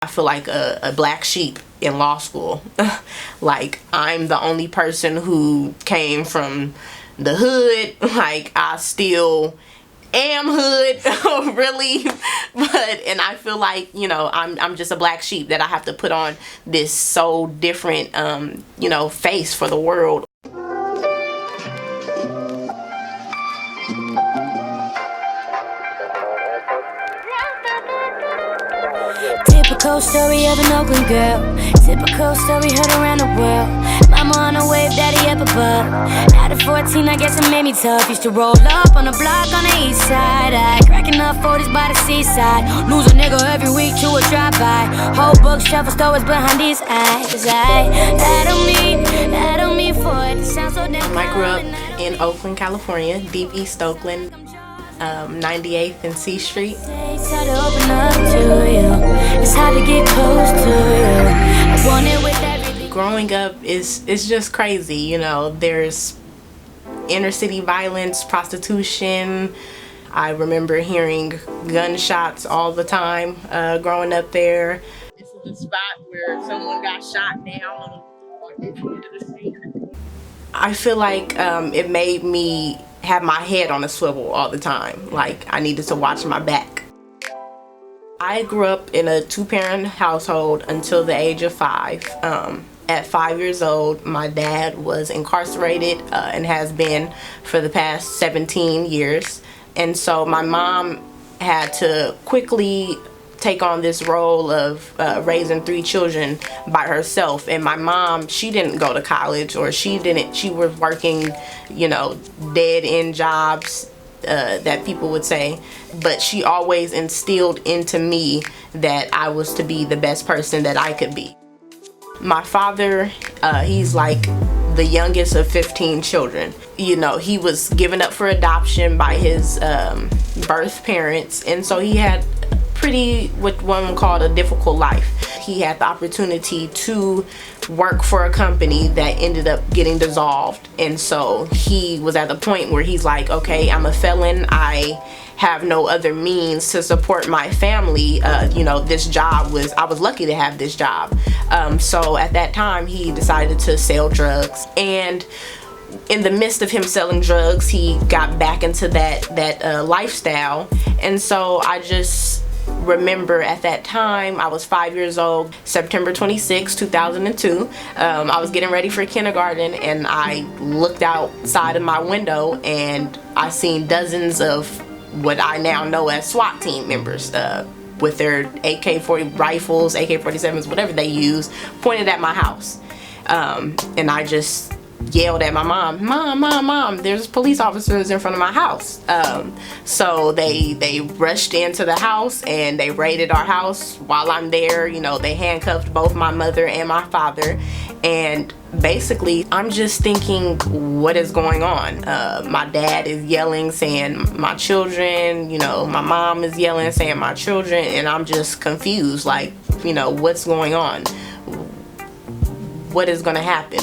I feel like a black sheep in law school. Like, I'm the only person who came from the hood. Like, I still am hood, really. And I feel like, I'm just a black sheep that I have to put on this so different, face for the world. Typical story of an Oakland girl. Typical story heard around the world. Mama on a wave, daddy up above. Out of 14, I guess it made me tough. Used to roll up on the block on the east side. I cracking up 40s by the seaside. Lose a nigga every week to a drive-by. Whole bookshelf of stores behind these eyes. I don't mean for it to sound so damn. I grew up in Oakland, California, deep East Oakland. 98th and C Street. It's hard to open up to you. It's hard to get close to you. I want it with everything. Growing up is just crazy, there's inner city violence, prostitution. I remember hearing gunshots all the time growing up there. This is the spot where someone got shot down on the end of the street. I feel like it made me have my head on a swivel all the time. Like, I needed to watch my back. I grew up in a two-parent household until the age of 5. At 5 years old, my dad was incarcerated and has been for the past 17 years. And so my mom had to quickly take on this role of raising 3 children by herself. And my mom, she didn't go to college, or she was working, dead end jobs that people would say. But she always instilled into me that I was to be the best person that I could be. My father, he's like the youngest of 15 children. He was given up for adoption by his birth parents, and so he had pretty, what one would call, a difficult life. He had the opportunity to work for a company that ended up getting dissolved, and so he was at the point where he's like, okay, I'm a felon, I have no other means to support my family. This job I was lucky to have this job. So at that time, he decided to sell drugs, and in the midst of him selling drugs, he got back into that lifestyle. And so I just remember at that time, I was 5 years old, September 26, 2002. I was getting ready for kindergarten, and I looked outside of my window and I seen dozens of what I now know as SWAT team members with their AK-40 rifles, AK-47s, whatever they use, pointed at my house. And I just yelled at my mom, there's police officers in front of my house. So they rushed into the house and they raided our house. While I'm there, they handcuffed both my mother and my father. And basically, I'm just thinking, what is going on? My dad is yelling, saying my children, my mom is yelling, saying my children, and I'm just confused, like, what's going on? What is gonna happen?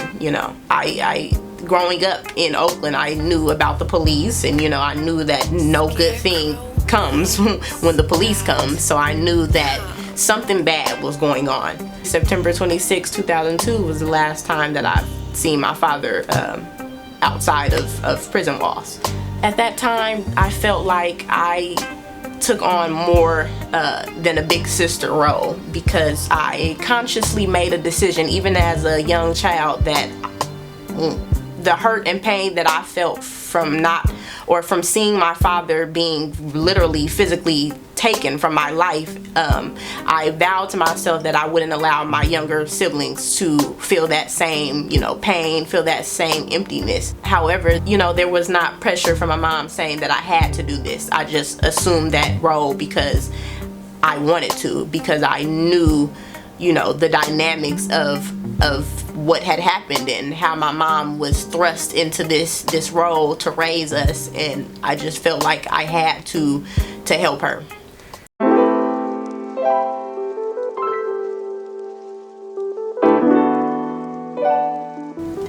I growing up in Oakland, I knew about the police, and I knew that no good thing comes when the police come. So I knew that something bad was going on. September 26, 2002 was the last time that I've seen my father outside of prison walls. At that time, I felt like I took on more than a big sister role, because I consciously made a decision, even as a young child, that the hurt and pain that I felt from seeing my father being literally physically taken from my life, I vowed to myself that I wouldn't allow my younger siblings to feel that same, pain, feel that same emptiness. However, there was not pressure from my mom saying that I had to do this. I just assumed that role because I wanted to, because I knew, the dynamics of what had happened and how my mom was thrust into this role to raise us, and I just felt like I had to help her.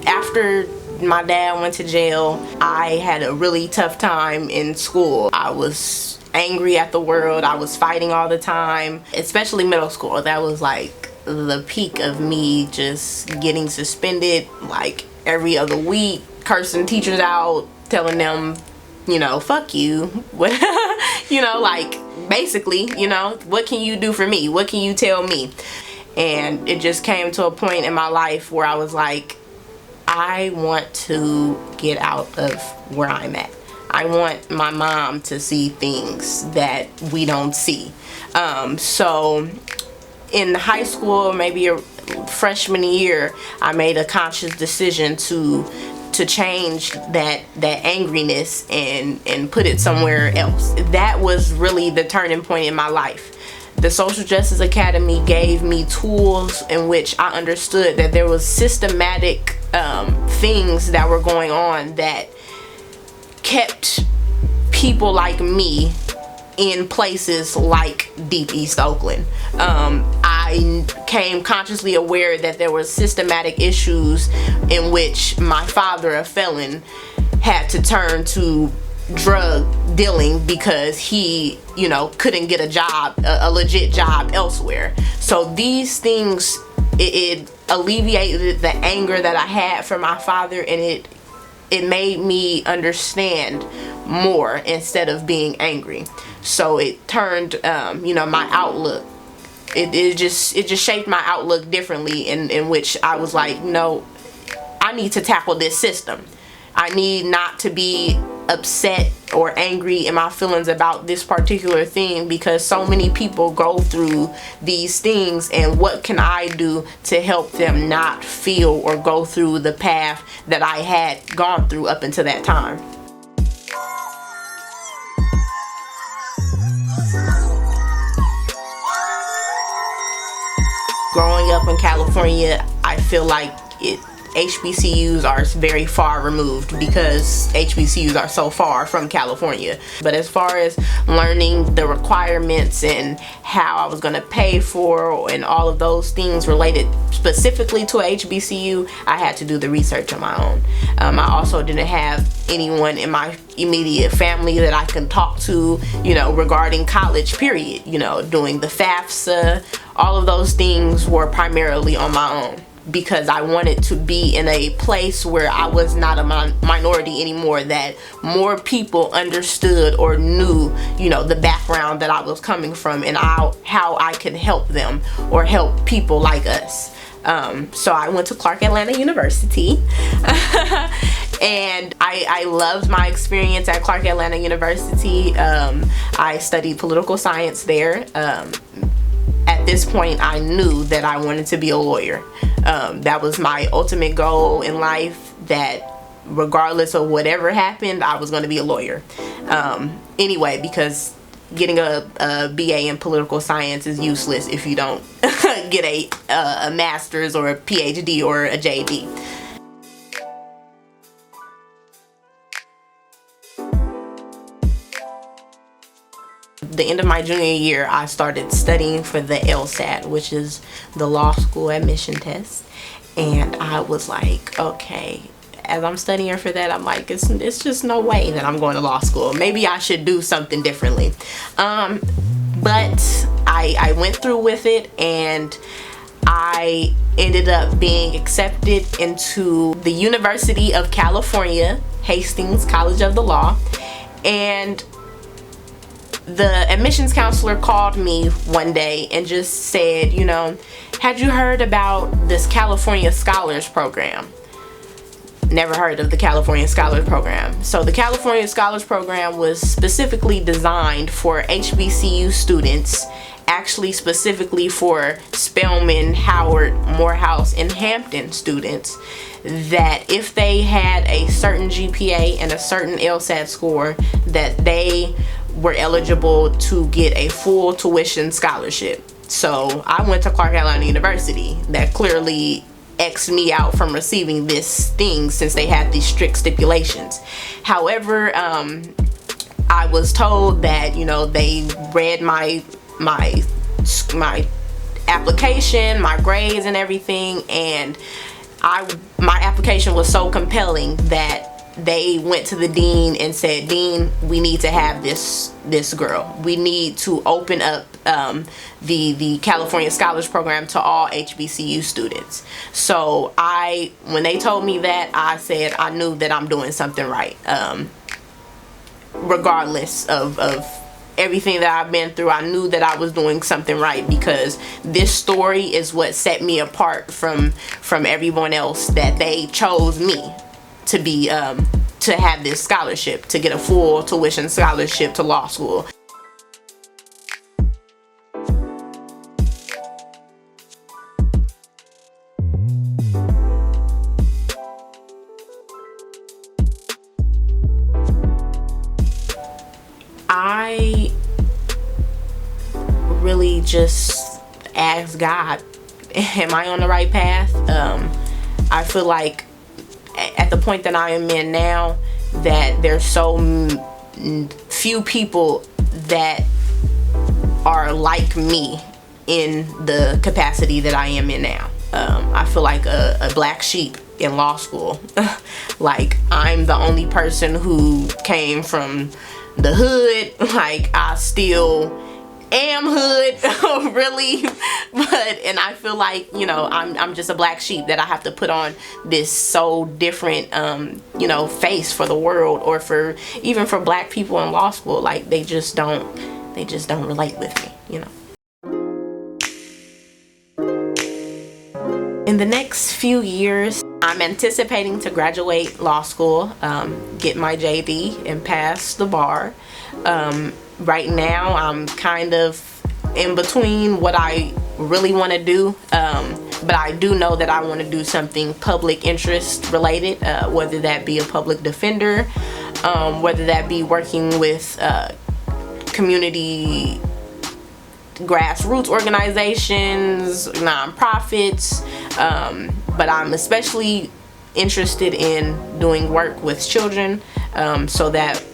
After my dad went to jail, I had a really tough time in school. I was angry at the world. I was fighting all the time, especially middle school. That was like the peak of me just getting suspended like every other week, cursing teachers out, telling them, you know, fuck you. What, you know, like basically, you know, what can you do for me? What can you tell me? And it just came to a point in my life where I was like, I want to get out of where I'm at. I want my mom to see things that we don't see. So in high school, maybe a freshman year, I made a conscious decision to change that angriness and put it somewhere else. That was really the turning point in my life. The Social Justice Academy gave me tools in which I understood that there was systematic things that were going on that kept people like me in places like deep East Oakland. I came consciously aware that there were systematic issues in which my father, a felon, had to turn to drug dealing because he, you know, couldn't get a job, a legit job elsewhere. So these things, it alleviated the anger that I had for my father, and it made me understand more instead of being angry. So it turned, you know, my outlook. It just shaped my outlook differently, in which I was like, no, I need to tackle this system. I need not to be upset or angry in my feelings about this particular thing, because so many people go through these things, and what can I do to help them not feel or go through the path that I had gone through up until that time. Growing up in California, I feel like HBCUs are very far removed because HBCUs are so far from California. But as far as learning the requirements and how I was going to pay for and all of those things related specifically to a HBCU, I had to do the research on my own. I also didn't have anyone in my immediate family that I can talk to, you know, regarding college, period. You know, doing the FAFSA, all of those things were primarily on my own, because I wanted to be in a place where I was not a minority anymore, that more people understood or knew, you know, the background that I was coming from, and how I could help them or help people like us. So I went to Clark Atlanta University and I loved my experience at Clark Atlanta University. I studied political science there. At this point, I knew that I wanted to be a lawyer. That was my ultimate goal in life, that regardless of whatever happened, I was going to be a lawyer. Anyway, because getting a BA in political science is useless if you don't get a master's or a PhD or a JD. The end of my junior year, I started studying for the LSAT, which is the law school admission test. And I was like, okay, as I'm studying for that, I'm like, it's just no way that I'm going to law school. Maybe I should do something differently. But I went through with it, and I ended up being accepted into the University of California, Hastings College of the Law. And the admissions counselor called me one day and just said, you know, had you heard about this California Scholars Program? Never heard of the California Scholars Program. So the California Scholars Program was specifically designed for HBCU students, actually specifically for Spelman, Howard, Morehouse, and Hampton students, that if they had a certain GPA and a certain LSAT score, that they were eligible to get a full tuition scholarship. So I went to Clark Atlanta University. That clearly X'd me out from receiving this thing, since they had these strict stipulations. However, I was told that, you know, they read my application, my grades and everything, and my application was so compelling that they went to the dean and said, "Dean, we need to have this girl. We need to open up the California Scholars Program to all HBCU students." So when they told me that, I said I knew that I'm doing something right, regardless of everything that I've been through. I knew that I was doing something right, because this story is what set me apart from everyone else, that they chose me to be to have this scholarship, to get a full tuition scholarship to law school. I really just asked God, am I on the right path? I feel like at the point that I am in now, that there's so few people that are like me in the capacity that I am in now. I feel like a black sheep in law school. Like, I'm the only person who came from the hood. Like, I still am hood, really, and I feel like, you know, I'm just a black sheep, that I have to put on this so different you know, face for the world, or for even for black people in law school. Like, they just don't relate with me, you know. In the next few years, I'm anticipating to graduate law school, get my JD, and pass the bar. Right now, I'm kind of in between what I really want to do, but I do know that I want to do something public interest related, whether that be a public defender, whether that be working with community grassroots organizations, nonprofits, but I'm especially interested in doing work with children, so that,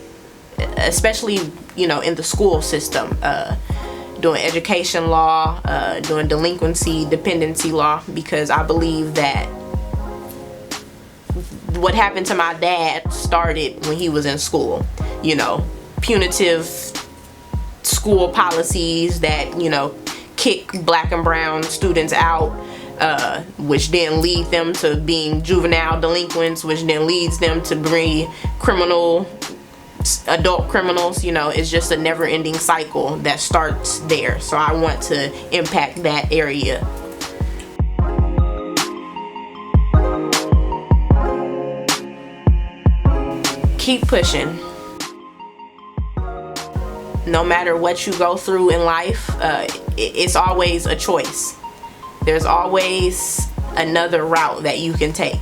especially, you know, in the school system, doing education law, doing delinquency, dependency law, because I believe that what happened to my dad started when he was in school. You know, punitive school policies that, you know, kick black and brown students out, which then lead them to being juvenile delinquents, which then leads them to be adult criminals. You know, it's just a never-ending cycle that starts there. So I want to impact that area. Keep pushing. No matter what you go through in life, it's always a choice. There's always another route that you can take.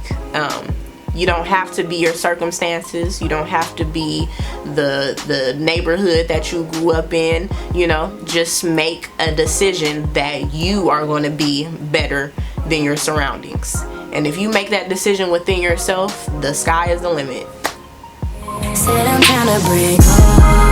You don't have to be your circumstances. You don't have to be the neighborhood that you grew up in. You know, just make a decision that you are going to be better than your surroundings. And if you make that decision within yourself, the sky is the limit. Said I'm trying to break home.